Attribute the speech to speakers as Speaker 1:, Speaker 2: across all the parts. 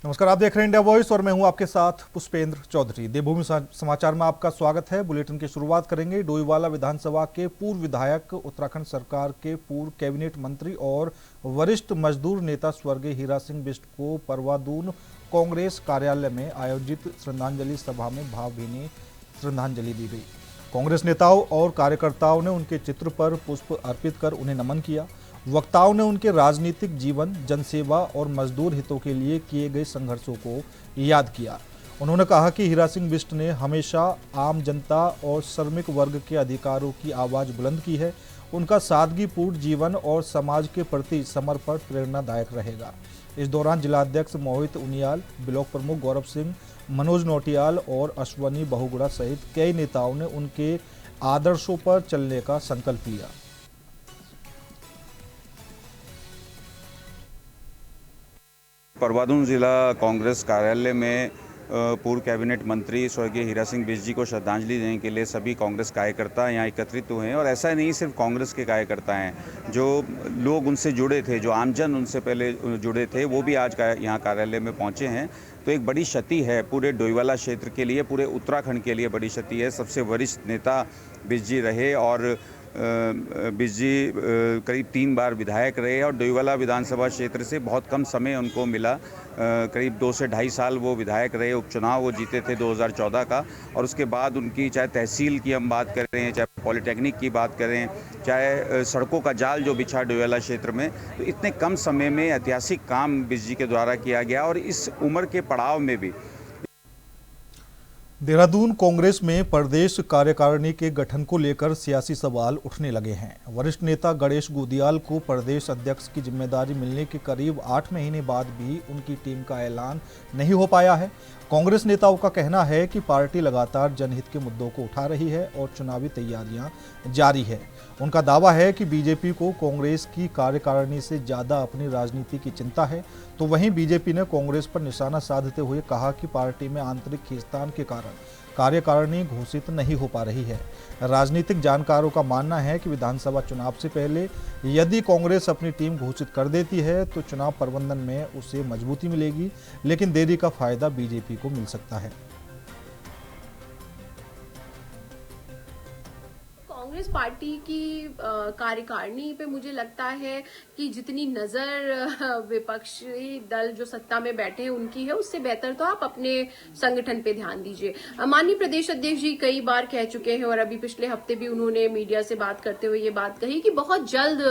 Speaker 1: नमस्कार, आप देख रहे हैं इंडिया वॉइस और मैं हूं आपके साथ पुष्पेंद्र चौधरी। देवभूमि समाचार में आपका स्वागत है। बुलेटिन की शुरुआत करेंगे। डोईवाला विधानसभा के पूर्व विधायक, उत्तराखंड सरकार के पूर्व कैबिनेट मंत्री और वरिष्ठ मजदूर नेता स्वर्गीय हीरा सिंह बिष्ट को परवादून कांग्रेस कार्यालय में आयोजित श्रद्धांजलि सभा में भावभीनी श्रद्धांजलि दी गई। कांग्रेस नेताओं और कार्यकर्ताओं ने उनके चित्र पर पुष्प अर्पित कर उन्हें नमन किया। वक्ताओं ने उनके राजनीतिक जीवन, जनसेवा और मजदूर हितों के लिए किए गए संघर्षों को याद किया। उन्होंने कहा कि हीरा सिंह बिष्ट ने हमेशा आम जनता और श्रमिक वर्ग के अधिकारों की आवाज़ बुलंद की है। उनका सादगीपूर्ण जीवन और समाज के प्रति समर्पण प्रेरणादायक रहेगा। इस दौरान जिलाध्यक्ष मोहित उनियाल, ब्लॉक प्रमुख गौरव सिंह, मनोज नौटियाल और अश्वनी बहुगुणा सहित कई नेताओं ने उनके आदर्शों पर चलने का संकल्प लिया।
Speaker 2: परवादून जिला कांग्रेस कार्यालय में पूर्व कैबिनेट मंत्री स्वर्गीय हीरा सिंह बिष्ट जी को श्रद्धांजलि देने के लिए सभी कांग्रेस कार्यकर्ता यहाँ एकत्रित हुए हैं। और ऐसा नहीं सिर्फ कांग्रेस के कार्यकर्ता हैं, जो लोग उनसे जुड़े थे, जो आमजन उनसे पहले जुड़े थे, वो भी आज यहाँ कार्यालय में पहुँचे हैं। तो एक बड़ी क्षति है पूरे डोईवाला क्षेत्र के लिए, पूरे उत्तराखंड के लिए बड़ी क्षति है। सबसे वरिष्ठ नेता बिष्ट जी रहे और बिष्ट जी करीब 3 बार विधायक रहे और डोईवाला विधानसभा क्षेत्र से बहुत कम समय उनको मिला। करीब 2 से ढाई साल वो विधायक रहे। उपचुनाव वो जीते थे 2014 का, और उसके बाद उनकी चाहे तहसील की हम बात करें, चाहे पॉलिटेक्निक की बात करें, चाहे सड़कों का जाल जो बिछा डोईवाला क्षेत्र में, तो इतने कम समय में ऐतिहासिक काम बिष्ट जी के द्वारा किया गया। और इस उम्र के पड़ाव में भी
Speaker 1: देहरादून कांग्रेस में प्रदेश कार्यकारिणी के गठन को लेकर सियासी सवाल उठने लगे हैं। वरिष्ठ नेता गणेश गोदियाल को प्रदेश अध्यक्ष की जिम्मेदारी मिलने के करीब 8 महीने बाद भी उनकी टीम का ऐलान नहीं हो पाया है। कांग्रेस नेताओं का कहना है कि पार्टी लगातार जनहित के मुद्दों को उठा रही है और चुनावी तैयारियां जारी है। उनका दावा है कि बीजेपी को कांग्रेस की कार्यकारिणी से ज्यादा अपनी राजनीति की चिंता है। तो वहीं बीजेपी ने कांग्रेस पर निशाना साधते हुए कहा कि पार्टी में आंतरिक खींचतान के कारण कार्यकारिणी घोषित नहीं हो पा रही है। राजनीतिक जानकारों का मानना है कि विधानसभा चुनाव से पहले यदि कांग्रेस अपनी टीम घोषित कर देती है तो चुनाव प्रबंधन में उसे मजबूती मिलेगी, लेकिन देरी का फायदा बीजेपी को मिल सकता है।
Speaker 3: कांग्रेस पार्टी की कार्यकारिणी पे मुझे लगता है कि जितनी नजर विपक्षी दल जो सत्ता में बैठे हैं उनकी है, उससे बेहतर तो आप अपने संगठन पे ध्यान दीजिए। माननीय प्रदेश अध्यक्ष जी कई बार कह चुके हैं और अभी पिछले हफ्ते भी उन्होंने मीडिया से बात करते हुए ये बात कही कि बहुत जल्द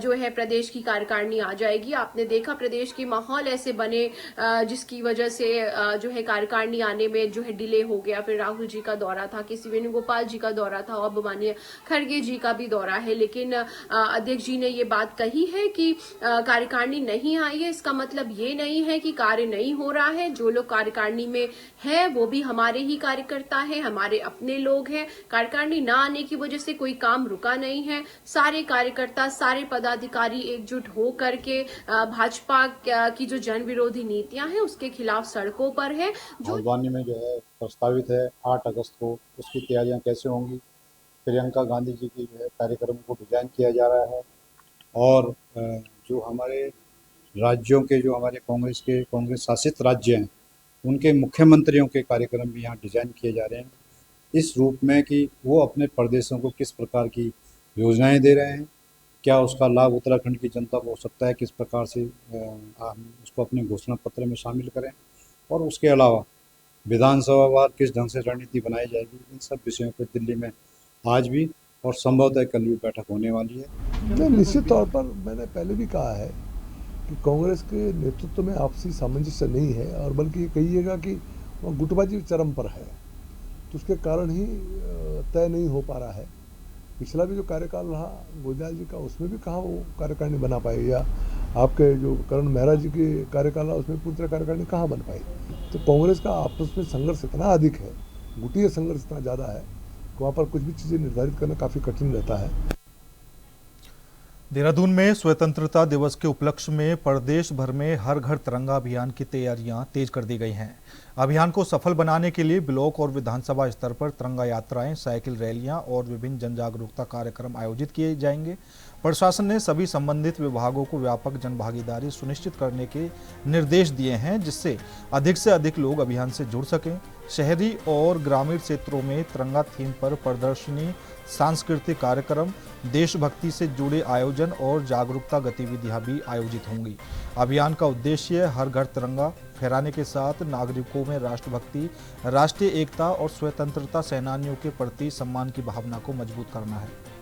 Speaker 3: जो है प्रदेश की कार्यकारिणी आ जाएगी। आपने देखा प्रदेश के माहौल ऐसे बने जिसकी वजह से जो है कार्यकारिणी आने में जो है डिले हो गया। फिर राहुल जी का दौरा था, के सी वेणुगोपाल जी का दौरा था, अब माननीय खड़गे जी का भी दौरा है। लेकिन अध्यक्ष जी ने ये बात कही है कि कार्यकारिणी नहीं आई है, इसका मतलब ये नहीं है कि कार्य नहीं हो रहा है। जो लोग कार्यकारिणी में है वो भी हमारे ही कार्यकर्ता हैं, हमारे अपने लोग हैं। कार्यकारिणी ना आने की वजह से कोई काम रुका नहीं है। सारे कार्यकर्ता, सारे पदाधिकारी एकजुट हो करके भाजपा की जो जन विरोधी नीतियां हैं उसके खिलाफ सड़कों पर है। जो
Speaker 4: हल्द्वानी में जो है प्रस्तावित है 8 अगस्त को, उसकी तैयारियां कैसे होंगी। प्रियंका गांधी जी की जो है कार्यक्रम को डिजाइन किया जा रहा है। और जो हमारे राज्यों के, जो हमारे कांग्रेस शासित राज्य हैं, उनके मुख्यमंत्रियों के कार्यक्रम भी यहाँ डिजाइन किए जा रहे हैं, इस रूप में कि वो अपने प्रदेशों को किस प्रकार की योजनाएं दे रहे हैं, क्या उसका लाभ उत्तराखंड की जनता को हो सकता है, किस प्रकार से हम उसको अपने घोषणा पत्र में शामिल करें, और उसके अलावा विधानसभा वार किस ढंग से रणनीति बनाई जाएगी। इन सब विषयों पर दिल्ली में आज भी और संभवतः कल भी बैठक होने वाली है।
Speaker 5: निश्चित तौर पर मैंने पहले भी कहा है कि कांग्रेस के नेतृत्व में आपसी सामंजस्य नहीं है, और बल्कि ये कहिएगा कि वह गुटबाजी चरम पर है, तो उसके कारण ही तय नहीं हो पा रहा है। पिछला भी जो कार्यकाल रहा गोदियाल जी का, उसमें भी कहाँ वो कार्यकारिणी बना पाए, या आपके जो करण मेहरा जी के कार्यकाल रहा उसमें पूरी तरह कार्यकारिणी कहाँ बन पाई। तो कांग्रेस का आपस में संघर्ष इतना अधिक है, गुटीय संघर्ष इतना ज़्यादा है, वहाँ पर कुछ भी चीज़ें निर्धारित करना काफ़ी कठिन रहता है।
Speaker 1: देहरादून में स्वतंत्रता दिवस के उपलक्ष्य में प्रदेश भर में हर घर तिरंगा अभियान की तैयारियां तेज कर दी गई हैं। अभियान को सफल बनाने के लिए ब्लॉक और विधानसभा स्तर पर तिरंगा यात्राएं, साइकिल रैलियां और विभिन्न जन जागरूकता कार्यक्रम आयोजित किए जाएंगे। प्रशासन ने सभी संबंधित विभागों को व्यापक जनभागीदारी सुनिश्चित करने के निर्देश दिए हैं, जिससे अधिक से अधिक लोग अभियान से जुड़ सकें। शहरी और ग्रामीण क्षेत्रों में तिरंगा थीम पर प्रदर्शनी, सांस्कृतिक कार्यक्रम, देशभक्ति से जुड़े आयोजन और जागरूकता गतिविधियां भी आयोजित होंगी। अभियान का उद्देश्य हर घर तिरंगा फहराने के साथ नागरिकों में राष्ट्रभक्ति, राष्ट्रीय एकता और स्वतंत्रता सेनानियों के प्रति सम्मान की भावना को मजबूत करना है।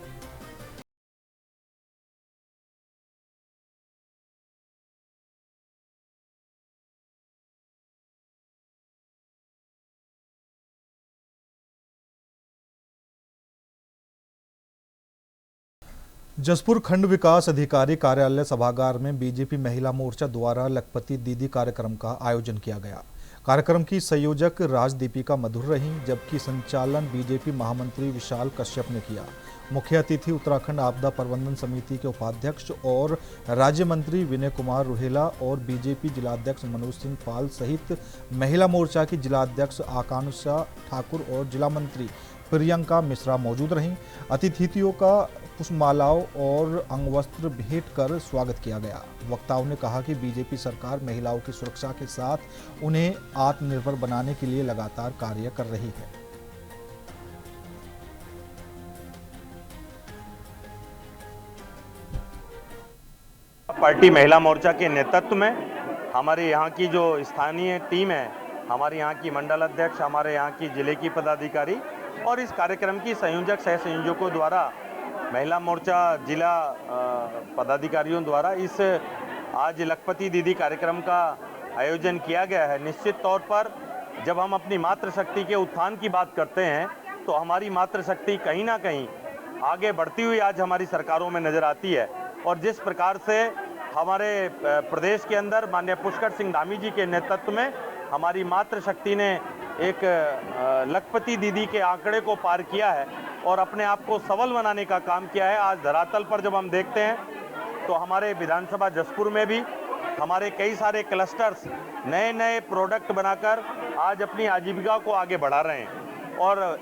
Speaker 1: जसपुर खंड विकास अधिकारी कार्यालय सभागार में बीजेपी महिला मोर्चा द्वारा लखपति दीदी कार्यक्रम का आयोजन किया गया। कार्यक्रम की संयोजक राजदीपिका मधुर रहीं, जबकि संचालन बीजेपी महामंत्री विशाल कश्यप ने किया। मुख्य अतिथि उत्तराखंड आपदा प्रबंधन समिति के उपाध्यक्ष और राज्य मंत्री विनय कुमार रुहेला और बीजेपी जिलाध्यक्ष मनोज सिंह पाल सहित महिला मोर्चा की जिलाध्यक्ष आकांक्षा ठाकुर और जिला मंत्री प्रियंका मिश्रा मौजूद रहीं। अतिथियों का पुष्पमालाओं और अंगवस्त्र भेंट कर स्वागत किया गया। वक्ताओं ने कहा कि बीजेपी सरकार महिलाओं की सुरक्षा के साथ उन्हें आत्मनिर्भर बनाने के लिए लगातार कार्य कर रही है।
Speaker 6: पार्टी महिला मोर्चा के नेतृत्व में हमारे यहाँ की जो स्थानीय टीम है, हमारे यहाँ की मंडल अध्यक्ष, हमारे यहाँ की जिले की पदाधिकारी और इस कार्यक्रम की संयोजक सह संयोजकों द्वारा महिला मोर्चा जिला पदाधिकारियों द्वारा इस आज लखपति दीदी कार्यक्रम का आयोजन किया गया है। निश्चित तौर पर जब हम अपनी मातृशक्ति के उत्थान की बात करते हैं तो हमारी मातृशक्ति कहीं ना कहीं आगे बढ़ती हुई आज हमारी सरकारों में नज़र आती है। और जिस प्रकार से हमारे प्रदेश के अंदर माननीय पुष्कर सिंह धामी जी के नेतृत्व में हमारी मातृशक्ति ने एक लखपति दीदी के आंकड़े को पार किया है और अपने आप को सबल बनाने का काम किया है। आज धरातल पर जब हम देखते हैं तो हमारे विधानसभा जसपुर में भी हमारे कई सारे क्लस्टर्स नए नए प्रोडक्ट बनाकर आज अपनी आजीविका को आगे बढ़ा रहे हैं और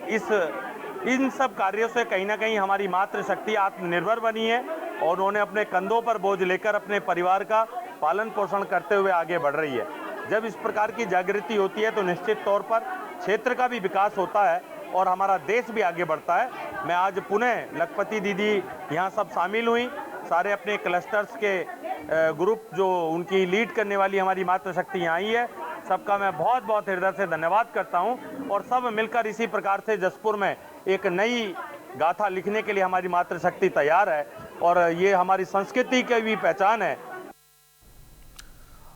Speaker 6: इन सब कार्यों से कहीं ना कहीं हमारी मातृशक्ति आत्मनिर्भर बनी है और उन्होंने अपने कंधों पर बोझ लेकर अपने परिवार का पालन पोषण करते हुए आगे बढ़ रही है। जब इस प्रकार की जागृति होती है तो निश्चित तौर पर क्षेत्र का भी विकास होता है और हमारा देश भी आगे बढ़ता है। मैं आज पुनः लखपति दीदी यहाँ सब शामिल हुई, सारे अपने क्लस्टर्स के ग्रुप जो उनकी लीड करने वाली हमारी मातृशक्ति यहाँ आई है, सबका मैं बहुत बहुत हृदय से धन्यवाद करता हूँ और सब मिलकर इसी प्रकार से जसपुर में एक नई गाथा लिखने के लिए हमारी मातृशक्ति तैयार है और ये हमारी संस्कृति की भी पहचान है।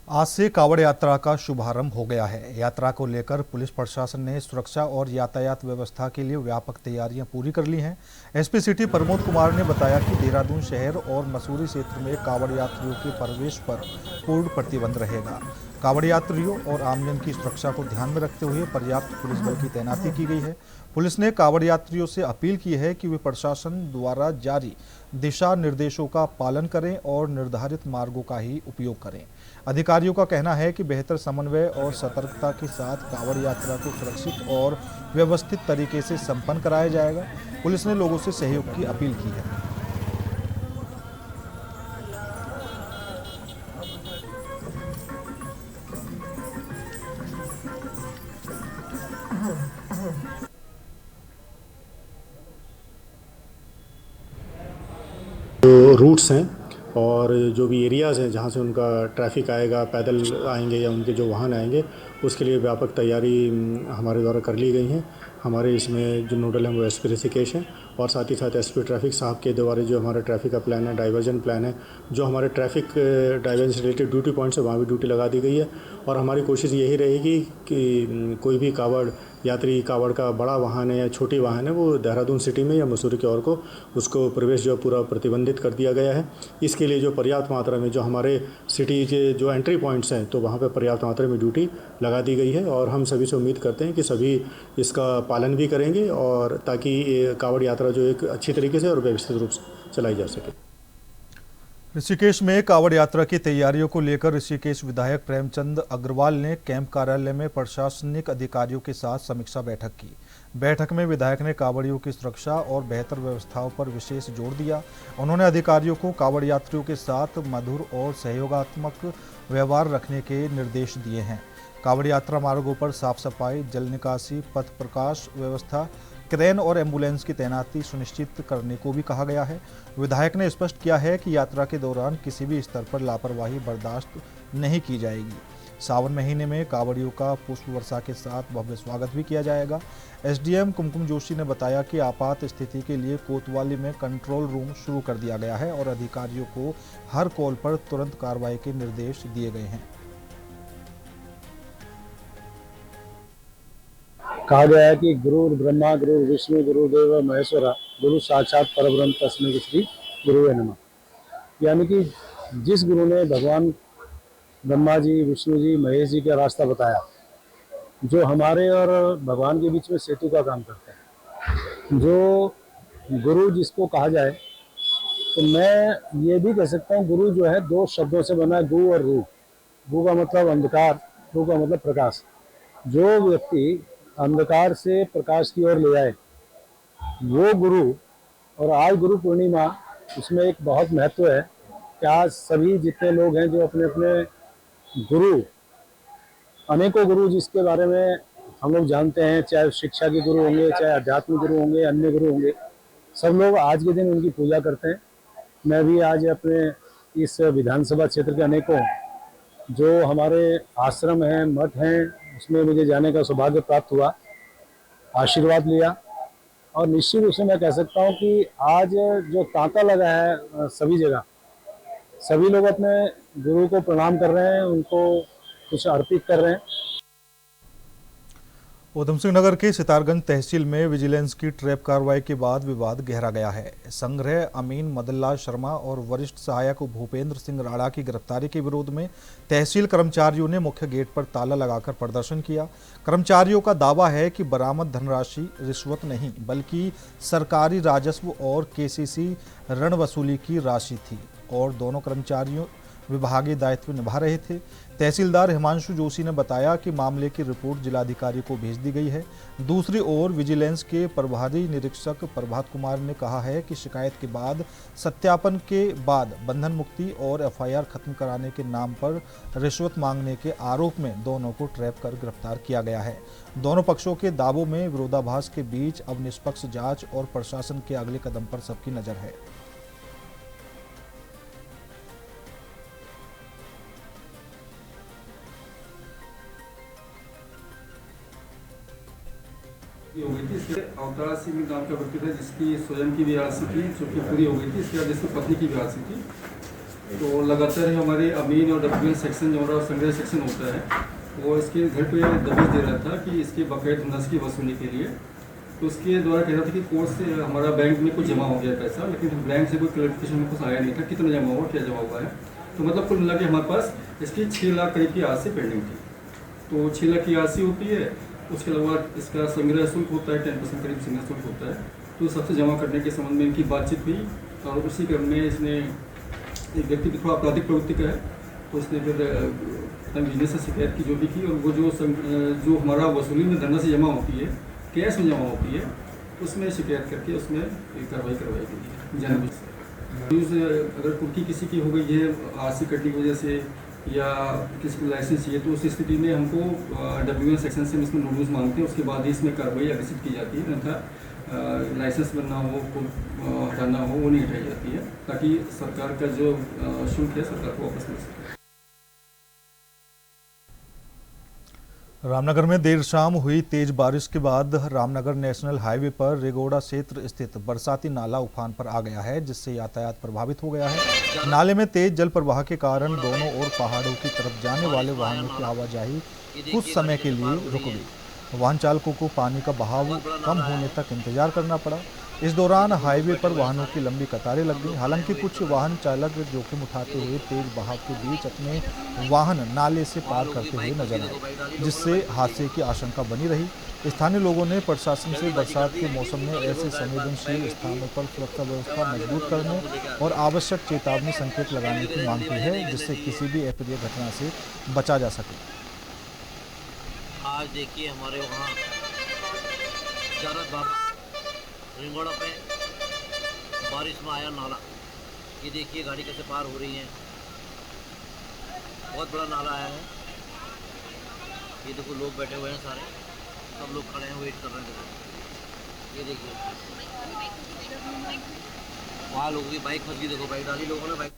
Speaker 1: आज से कावड़ यात्रा का शुभारंभ हो गया है। यात्रा को लेकर पुलिस प्रशासन ने सुरक्षा और यातायात व्यवस्था के लिए व्यापक तैयारियां पूरी कर ली हैं। एसपी सिटी प्रमोद कुमार ने बताया कि देहरादून शहर और मसूरी क्षेत्र में कावड़ यात्रियों के प्रवेश पर पूर्ण प्रतिबंध रहेगा। कावड़ यात्रियों और आमजन की सुरक्षा को ध्यान में रखते हुए पर्याप्त पुलिस बल की तैनाती की गई है। पुलिस ने कावड़ यात्रियों से अपील की है कि वे प्रशासन द्वारा जारी दिशा निर्देशों का पालन करें और निर्धारित मार्गों का ही उपयोग करें। अधिकारियों का कहना है कि बेहतर समन्वय और सतर्कता के साथ कावड़ यात्रा को सुरक्षित और व्यवस्थित तरीके से संपन्न कराया जाएगा। पुलिस ने लोगों से सहयोग की अपील की है।
Speaker 7: जो रूट्स हैं और जो भी एरियाज़ हैं जहाँ से उनका ट्रैफिक आएगा, पैदल आएंगे या उनके जो वाहन आएंगे, उसके लिए व्यापक तैयारी हमारे द्वारा कर ली गई हैं। हमारे इसमें जो नोडल हैं वो एसपी ऋषिकेश हैं और साथ ही साथ एसपी ट्रैफिक साहब के द्वारा जो हमारा ट्रैफिक का प्लान है, डाइवर्जन प्लान है, जो हमारे ट्रैफिक डाइवर्जन से रिलेटेड ड्यूटी पॉइंट्स है वहाँ भी ड्यूटी लगा दी गई है। और हमारी कोशिश यही रहेगी कि कोई भी कावड़ यात्री, कावड़ का बड़ा वाहन है या छोटी वाहन है, वो देहरादून सिटी में या मसूरी की ओर को उसको प्रवेश जो पूरा प्रतिबंधित कर दिया गया है। इसके लिए जो पर्याप्त मात्रा में जो हमारे सिटी के जो एंट्री पॉइंट्स हैं तो वहाँ पर पर्याप्त मात्रा में ड्यूटी लगा दी गई है और हम सभी से उम्मीद करते हैं कि सभी इसका पालन भी करेंगे और ताकि ये कावड़ यात्रा जो एक अच्छी तरीके से और व्यवस्थित रूप से चलाई जा सके।
Speaker 1: ऋषिकेश में कावड़ यात्रा की तैयारियों को लेकर ऋषिकेश विधायक प्रेमचंद अग्रवाल ने कैंप कार्यालय में प्रशासनिक अधिकारियों के साथ समीक्षा बैठक की, बैठक में विधायक ने कांवड़ियों की सुरक्षा और बेहतर व्यवस्थाओं पर विशेष जोर दिया। उन्होंने अधिकारियों को कांवड़ यात्रियों के साथ मधुर और सहयोगात्मक व्यवहार रखने के निर्देश दिए हैं। कांवड़ यात्रा मार्गों पर साफ सफाई, जल निकासी, पथ प्रकाश व्यवस्था, क्रेन और एम्बुलेंस की तैनाती सुनिश्चित करने को भी कहा गया है। विधायक ने स्पष्ट किया है कि यात्रा के दौरान किसी भी स्तर पर लापरवाही बर्दाश्त नहीं की जाएगी। सावन महीने में कांवड़ियों का पुष्प वर्षा के साथ भव्य स्वागत भी किया जाएगा। एसडीएम कुमकुम जोशी ने बताया कि आपात स्थिति के लिए कोतवाली में कंट्रोल रूम शुरू कर दिया गया है और अधिकारियों को हर कॉल पर तुरंत कार्रवाई के निर्देश दिए गए हैं।
Speaker 8: कहा गया है कि गुरु ब्रह्मा, गुरु विष्णु, गुरुदेव महेश्वरा, गुरु साक्षात परब्रह्म तस्मै श्री गुरुवे नमः। यानी कि जिस गुरु ने भगवान ब्रह्मा जी, विष्णु जी, महेश जी का रास्ता बताया, जो हमारे और भगवान के बीच में सेतु का काम करते हैं, जो गुरु जिसको कहा जाए, तो मैं ये भी कह सकता हूँ गुरु जो है दो शब्दों से बना है, गु और रू। गु का मतलब अंधकार, रू का मतलब प्रकाश। जो व्यक्ति अंधकार से प्रकाश की ओर ले आए वो गुरु। और आज गुरु पूर्णिमा, उसमें एक बहुत महत्व है कि आज सभी जितने लोग हैं जो अपने अपने गुरु, अनेकों गुरु जिसके बारे में हम लोग जानते हैं, चाहे शिक्षा के गुरु होंगे, चाहे आध्यात्मिक गुरु होंगे, अन्य गुरु होंगे, सब लोग आज के दिन उनकी पूजा करते हैं। मैं भी आज अपने इस विधानसभा क्षेत्र के अनेकों जो हमारे आश्रम हैं, मठ हैं, उसमें मुझे जाने का सौभाग्य प्राप्त हुआ, आशीर्वाद लिया। और निश्चित रूप से मैं कह सकता हूँ कि आज जो तांता लगा है सभी जगह, सभी लोग अपने गुरु को प्रणाम कर रहे हैं, उनको कुछ अर्पित कर रहे हैं।
Speaker 1: उधम सिंह नगर के सितारगंज तहसील में विजिलेंस की ट्रैप कार्रवाई के बाद विवाद गहरा गया है। संग्रह अमीन मदनलाल शर्मा और वरिष्ठ सहायक भूपेंद्र सिंह राणा की गिरफ्तारी के विरोध में तहसील कर्मचारियों ने मुख्य गेट पर ताला लगाकर प्रदर्शन किया। कर्मचारियोयों का दावा है कि बरामद धनराशि रिश्वत नहीं बल्कि सरकारी राजस्व और केसीसी ऋण वसूली की राशि थी और दोनों कर्मचारियों विभागीय दायित्व निभा रहे थे। तहसीलदार हिमांशु जोशी ने बताया कि मामले की रिपोर्ट जिलाधिकारी को भेज दी गई है। दूसरी ओर विजिलेंस के प्रभारी निरीक्षक प्रभात कुमार ने कहा है कि शिकायत के बाद सत्यापन के बाद बंधन मुक्ति और एफआईआर खत्म कराने के नाम पर रिश्वत मांगने के आरोप में दोनों को ट्रैप कर गिरफ्तार किया गया है। दोनों पक्षों के दावों में विरोधाभास के बीच अब निष्पक्ष जांच और प्रशासन के अगले कदम पर सबकी नजर है।
Speaker 9: हो गई थी। इसके अवतारा सिंह नाम का व्यक्ति था जिसकी स्वयं की भी आरसी थी जो कि पूरी हो गई थी। इसके बाद जिसकी पत्नी की भी आरसी थी। तो लगातार हमारे अमीन और डब्ल्यूएन सेक्शन जो हमारा संग्रह सेक्शन होता है वो इसके घर पे दबिश दे रहा था कि इसके बकाया धनराशि की वसूली के लिए। तो उसके द्वारा कह रहा था कि कोर्ट से हमारा बैंक में कुछ जमा हो गया पैसा, लेकिन बैंक से कोई क्लैरिफिकेशन में कुछ आया नहीं था कितना जमा हुआ, क्या जमा हुआ है। तो मतलब कुल मिला के हमारे पास इसकी 6 लाख करीब की आरसी पेंडिंग थी। तो 6 लाख की आरसी होती है, उसके अलावा इसका संग्रह शुल्क होता है, 10% करीब संग्रह शुल्क होता है। तो सबसे जमा करने के संबंध में इनकी बातचीत हुई और उसी क्रम में इसने एक व्यक्ति की थोड़ा आपराधिक प्रवृत्ति का है, तो उसने फिर बिजनेस से शिकायत की जो भी की। और वो जो हमारा वसूली में धनराशि जमा होती है, कैश में जमा होती है, उसमें शिकायत करके उसमें कार्रवाई करवाई गई है जानबूझ से। अगर कुर्की किसी की हो गई है आरसी कटने की वजह से या किसी को लाइसेंस चाहिए तो उस स्थिति में हमको डब्ल्यूएन सेक्शन से इसमें नोटिस मांगते हैं। उसके बाद ही इसमें कार्रवाई अग्रसित की जाती है, अन्यथा लाइसेंस बनना हो, हटाना हो, वो नहीं हटाई जाती है, ताकि सरकार का जो शुल्क है सरकार को वापस मिल सके।
Speaker 1: रामनगर में देर शाम हुई तेज बारिश के बाद रामनगर नेशनल हाईवे पर रेगोड़ा क्षेत्र स्थित बरसाती नाला उफान पर आ गया है, जिससे यातायात प्रभावित हो गया है। नाले में तेज जल प्रवाह के कारण दोनों ओर पहाड़ों की तरफ जाने वाले वाहनों की आवाजाही कुछ समय के लिए रुक गई। वाहन चालकों को पानी का बहाव कम होने तक इंतजार करना पड़ा। इस दौरान हाईवे पर वाहनों की लंबी कतारें लग गई। हालांकि कुछ वाहन चालक जोखिम उठाते हुए तेज बहाव के बीच अपने वाहन नाले से पार करते हुए नजर आए, जिससे हादसे की आशंका बनी रही। स्थानीय लोगों ने प्रशासन से बरसात के मौसम में ऐसे संवेदनशील स्थानों पर सुरक्षा व्यवस्था मजबूत करने और आवश्यक चेतावनी संकेत लगाने की मांग की है, जिससे किसी भी अप्रिय घटना से बचा जा सके।
Speaker 10: आज देखिए हमारे वहाँ जरत बाबा रिंगोड़ा पे बारिश में आया नाला। ये देखिए गाड़ी कैसे पार हो रही है, बहुत बड़ा नाला आया है। ये देखो लोग बैठे हुए हैं सारे, सब लोग खड़े हैं, वेट कर रहे हैं। ये देखिए वहाँ लोगों की बाइक फंस गई, देखो बाइक डाली लोगों ने। बाइक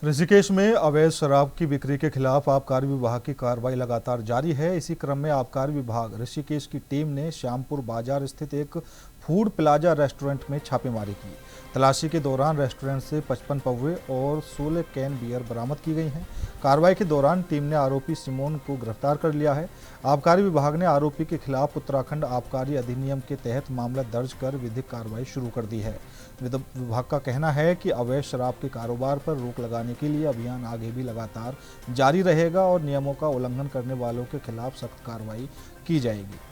Speaker 1: ऋषिकेश में अवैध शराब की बिक्री के खिलाफ आबकारी विभाग की कार्रवाई लगातार जारी है। इसी क्रम में आबकारी विभाग ऋषिकेश की टीम ने श्यामपुर बाजार स्थित एक फूड प्लाजा रेस्टोरेंट में छापेमारी की। तलाशी के दौरान रेस्टोरेंट से 55 पौवे और 16 कैन बियर बरामद की गई हैं। कार्रवाई के दौरान टीम ने आरोपी सिमोन को गिरफ्तार कर लिया है। आबकारी विभाग ने आरोपी के खिलाफ उत्तराखंड आबकारी अधिनियम के तहत मामला दर्ज कर विधिक कार्रवाई शुरू कर दी है। विभाग का कहना है कि अवैध शराब के कारोबार पर रोक लगाने के लिए अभियान आगे भी लगातार जारी रहेगा और नियमों का उल्लंघन करने वालों के खिलाफ सख्त कार्रवाई की जाएगी।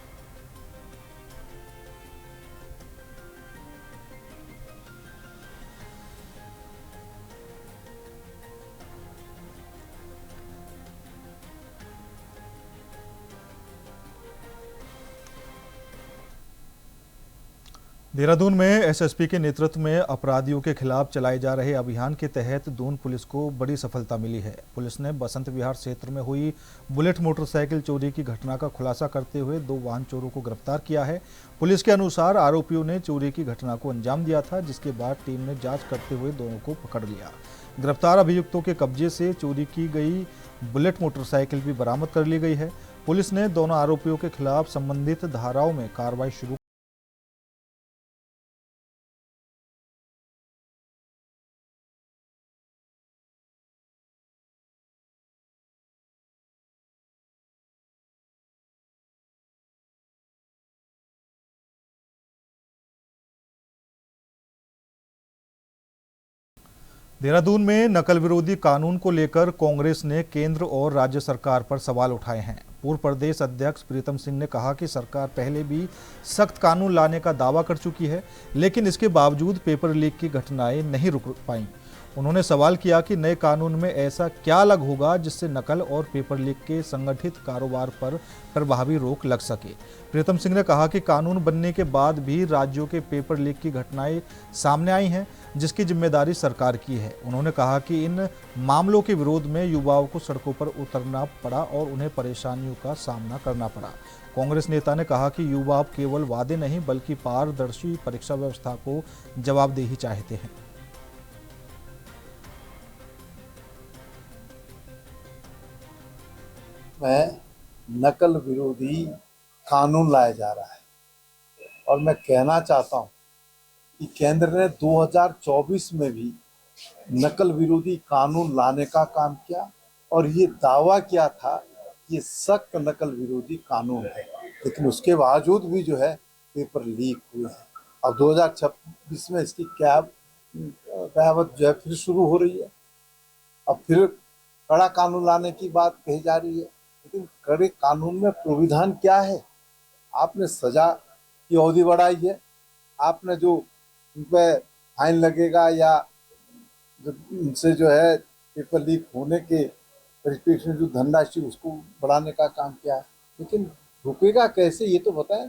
Speaker 1: देहरादून में एसएसपी के नेतृत्व में अपराधियों के खिलाफ चलाए जा रहे अभियान के तहत दून पुलिस को बड़ी सफलता मिली है। पुलिस ने बसंत विहार क्षेत्र में हुई बुलेट मोटरसाइकिल चोरी की घटना का खुलासा करते हुए 2 वाहन चोरों को गिरफ्तार किया है। पुलिस के अनुसार आरोपियों ने चोरी की घटना को अंजाम दिया था, जिसके बाद टीम ने जाँच करते हुए दोनों को पकड़ लिया। गिरफ्तार अभियुक्तों के कब्जे से चोरी की गई बुलेट मोटरसाइकिल भी बरामद कर ली गई है। पुलिस ने दोनों आरोपियों के खिलाफ संबंधित धाराओं में कार्रवाई शुरू देहरादून में नकल विरोधी कानून को लेकर कांग्रेस ने केंद्र और राज्य सरकार पर सवाल उठाए हैं। पूर्व प्रदेश अध्यक्ष प्रीतम सिंह ने कहा कि सरकार पहले भी सख्त कानून लाने का दावा कर चुकी है, लेकिन इसके बावजूद पेपर लीक की घटनाएं नहीं रुक पाईं। उन्होंने सवाल किया कि नए कानून में ऐसा क्या अलग होगा जिससे नकल और पेपर लीक के संगठित कारोबार पर प्रभावी रोक लग सके। प्रीतम सिंह ने कहा कि कानून बनने के बाद भी राज्यों के पेपर लीक की घटनाएं सामने आई हैं, जिसकी जिम्मेदारी सरकार की है। उन्होंने कहा कि इन मामलों के विरोध में युवाओं को सड़कों पर उतरना पड़ा और उन्हें परेशानियों का सामना करना पड़ा। कांग्रेस नेता ने कहा कि युवा अब केवल वादे नहीं बल्कि पारदर्शी परीक्षा व्यवस्था को जवाबदेही चाहते हैं।
Speaker 11: में नकल विरोधी कानून लाया जा रहा है और मैं कहना चाहता हूं कि केंद्र ने 2024 में भी नकल विरोधी कानून लाने का काम किया और ये दावा किया था कि ये सख्त नकल विरोधी कानून है, लेकिन उसके बावजूद भी जो है पेपर लीक हुए हैं। अब 2026 में इसकी कयामत जो है फिर शुरू हो रही है। अब फिर कड़ा कानून लाने की बात कही जा रही है, लेकिन कड़े कानून में प्राविधान क्या है? आपने सजा की अवधि बढ़ाई है, आपने जो उन पर फाइन लगेगा या उनसे जो है पेपर लीक होने के परिप्रेक्ष्य में जो धनराशि उसको बढ़ाने का काम किया है, लेकिन रुकेगा कैसे ये तो बताएं।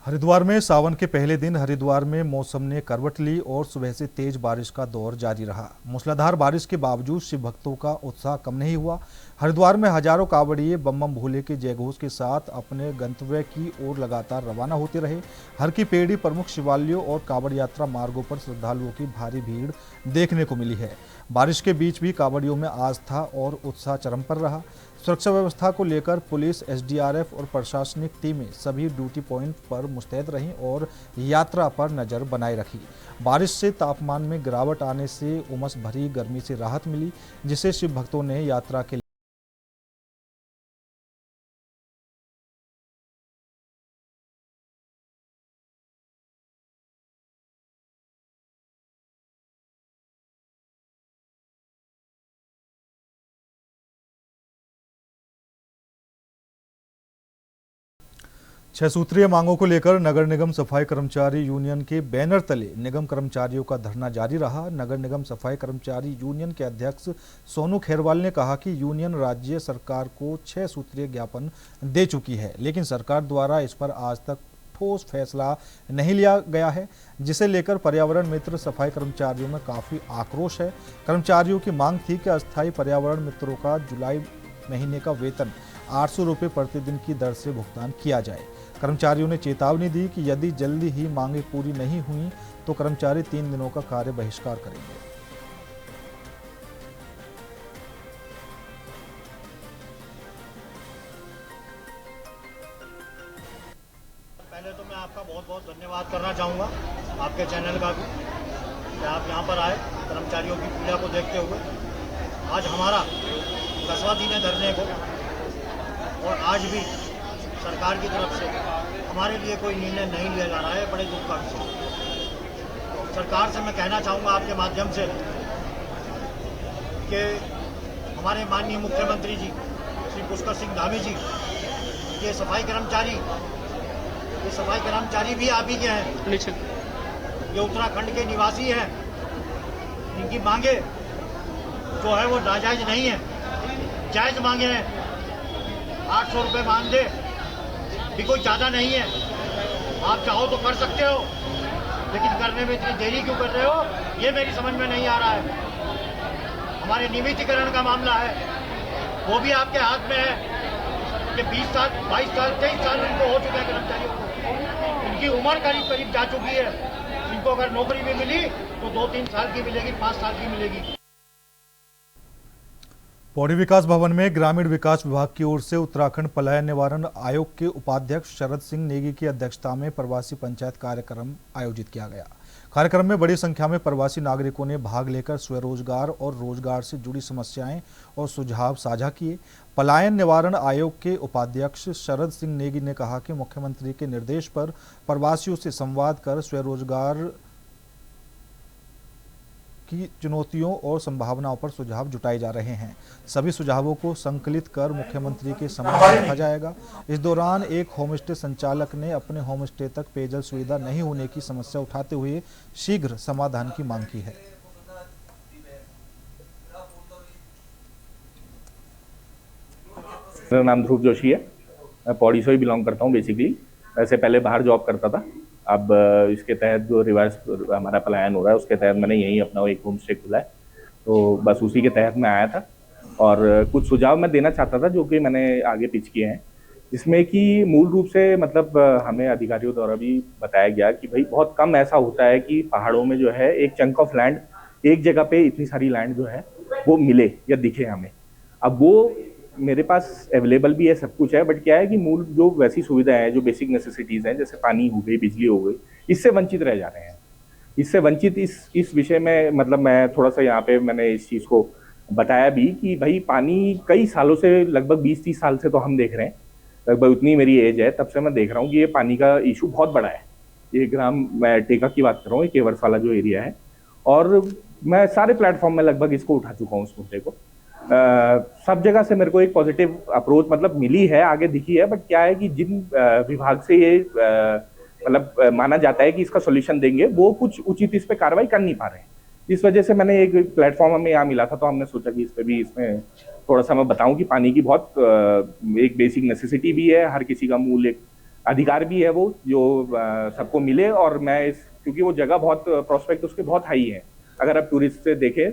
Speaker 1: हरिद्वार में सावन के पहले दिन हरिद्वार में मौसम ने करवट ली और सुबह से तेज बारिश का दौर जारी रहा। मूसलाधार बारिश के बावजूद शिव भक्तों का उत्साह कम नहीं हुआ। हरिद्वार में हजारों कांवड़िए बम बम भोले के जयघोष के साथ अपने गंतव्य की ओर लगातार रवाना होते रहे। हर की पेड़ी प्रमुख शिवालयों और कांवड़ यात्रा मार्गों पर श्रद्धालुओं की भारी भीड़ देखने को मिली है। बारिश के बीच भी कांवड़ियों में आस्था और उत्साह चरम पर रहा। सुरक्षा व्यवस्था को लेकर पुलिस, एसडीआरएफ और प्रशासनिक टीमें सभी ड्यूटी पॉइंट पर मुस्तैद रहीं और यात्रा पर नजर बनाए रखी। बारिश से तापमान में गिरावट आने से उमस भरी गर्मी से राहत मिली, जिसे शिव भक्तों ने यात्रा के छह सूत्रीय मांगों को लेकर नगर निगम सफाई कर्मचारी यूनियन के बैनर तले निगम कर्मचारियों का धरना जारी रहा। नगर निगम सफाई कर्मचारी यूनियन के अध्यक्ष सोनू खैरवाल ने कहा कि यूनियन राज्य सरकार को 6 सूत्रीय ज्ञापन दे चुकी है, लेकिन सरकार द्वारा इस पर आज तक ठोस फैसला नहीं लिया गया है, जिसे लेकर पर्यावरण मित्र सफाई कर्मचारियों में काफी आक्रोश है। कर्मचारियों की मांग थी कि अस्थायी पर्यावरण मित्रों का जुलाई महीने का वेतन 800 रुपये प्रतिदिन की दर से भुगतान किया जाए। कर्मचारियों ने चेतावनी दी कि यदि जल्दी ही मांगें पूरी नहीं हुई तो कर्मचारी 3 दिनों का कार्य बहिष्कार करेंगे।
Speaker 10: पहले तो मैं आपका बहुत बहुत धन्यवाद करना चाहूँगा, आपके चैनल का भी, कि आप यहाँ पर आए कर्मचारियों की पीड़ा को देखते हुए। आज हमारा 10वां दिन है धरने को, और आज भी सरकार की तरफ से हमारे लिए कोई निर्णय नहीं लिया जा रहा है। बड़े दुख का विषय। सरकार से मैं कहना चाहूँगा आपके माध्यम से कि हमारे माननीय मुख्यमंत्री जी श्री पुष्कर सिंह धामी जी, ये सफाई कर्मचारी भी आप ही के हैं, ये उत्तराखंड के निवासी हैं। इनकी मांगे जो है वो नाजायज नहीं है, जायज मांगे हैं। 800 रुपये मांग दे भी कोई ज़्यादा नहीं है। आप चाहो तो कर सकते हो, लेकिन करने में इतनी देरी क्यों कर रहे हो, ये मेरी समझ में नहीं आ रहा है। हमारे नियमितीकरण का मामला है, वो भी आपके हाथ में है कि 20 साल 22 साल 23 साल इनको हो चुके हैं कर्मचारियों को। इनकी उम्र करीब करीब जा चुकी है। इनको अगर नौकरी भी मिली तो 2-3 साल की मिलेगी, 5 साल की मिलेगी।
Speaker 1: पौड़ी विकास भवन में ग्रामीण विकास विभाग की ओर से उत्तराखंड पलायन निवारण आयोग के उपाध्यक्ष शरद सिंह नेगी की अध्यक्षता में प्रवासी पंचायत कार्यक्रम आयोजित किया गया। कार्यक्रम में बड़ी संख्या में प्रवासी नागरिकों ने भाग लेकर स्वरोजगार और रोजगार से जुड़ी समस्याएं और सुझाव साझा किए। पलायन निवारण आयोग के उपाध्यक्ष शरद सिंह नेगी ने कहा कि मुख्यमंत्री के निर्देश पर प्रवासियों से संवाद कर स्वरोजगार की चुनौतियों और संभावनाओं पर सुझाव जुटाए जा रहे हैं। सभी सुझावों को संकलित कर मुख्यमंत्री के समक्ष रखा जाएगा। इस दौरान एक होमस्टे संचालक ने अपने होमस्टे तक पेयजल सुविधा नहीं होने की समस्या उठाते हुए शीघ्र समाधान की मांग की है।
Speaker 12: मेरा नाम ध्रुव जोशी है, मैं पौड़ी से ही बिलोंग करता हूँ बेसिकली। वैसे पहले बाहर जॉब करता था, अब इसके तहत जो रिवर्स हमारा पलायन हो रहा है उसके तहत मैंने यहीं अपना एक होम स्टे खुला है, तो बस उसी के तहत मैं आया था और कुछ सुझाव मैं देना चाहता था जो कि मैंने आगे पिच किए हैं, जिसमें कि मूल रूप से मतलब हमें अधिकारियों द्वारा भी बताया गया कि भाई बहुत कम ऐसा होता है कि पहाड़ों में जो है एक चंक ऑफ लैंड, एक जगह पे इतनी सारी लैंड जो है वो मिले या दिखे हमें। अब वो मेरे पास अवेलेबल भी है, सब कुछ है, बट क्या है कि मूल जो वैसी सुविधाएं हैं, जो बेसिक नेसेसिटीज़ हैं, जैसे पानी हो गई, बिजली हो गई, इससे वंचित रह जा रहे हैं। इससे वंचित इस विषय में मतलब मैं थोड़ा सा यहाँ पे मैंने इस चीज़ को बताया भी कि भाई पानी कई सालों से, लगभग 20-30 साल से तो हम देख रहे हैं, लगभग उतनी मेरी एज है, तब से मैं देख रहा हूँ कि ये पानी का इशू बहुत बड़ा है। ये ग्राम, मैं टेका की बात कर रहा हूँ, ये केवर्स वाला जो एरिया है, और मैं सारे प्लेटफॉर्म में लगभग इसको उठा चुका हूँ, उस मुद्दे को। सब जगह से मेरे को एक पॉजिटिव अप्रोच मतलब मिली है, आगे दिखी है, बट क्या है कि जिन विभाग से ये मतलब माना जाता है कि इसका सॉल्यूशन देंगे, वो कुछ उचित इस पे कार्रवाई कर नहीं पा रहे हैं। इस वजह से मैंने एक प्लेटफॉर्म हमें यहाँ मिला था, तो हमने सोचा कि इस पे भी, इसमें थोड़ा सा मैं बताऊं कि पानी की बहुत एक बेसिक नेसेसिटी भी है, हर किसी का मूल एक अधिकार भी है वो, जो सबको मिले। और मैं क्योंकि वो जगह बहुत प्रोस्पेक्ट उसके बहुत हाई है, अगर आप टूरिस्ट से देखें,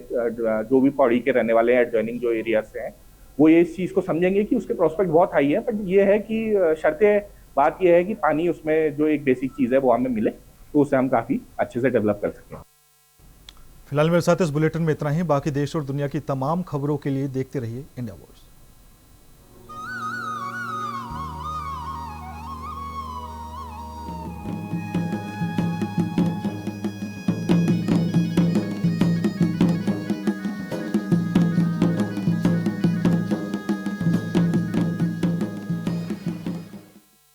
Speaker 12: जो भी पौड़ी के रहने वाले हैं, एडजॉइनिंग जो एरिया से हैं, वो ये इस चीज़ को समझेंगे कि उसके प्रोस्पेक्ट बहुत हाई है। बट ये है कि शर्तें, बात ये है कि पानी उसमें जो एक बेसिक चीज़ है वो हमें मिले, तो उससे हम काफ़ी अच्छे से डेवलप कर सकें।
Speaker 1: फिलहाल मेरे साथ इस बुलेटिन में इतना ही। बाकी देश और दुनिया की तमाम खबरों के लिए देखते रहिए इंडिया वॉइस।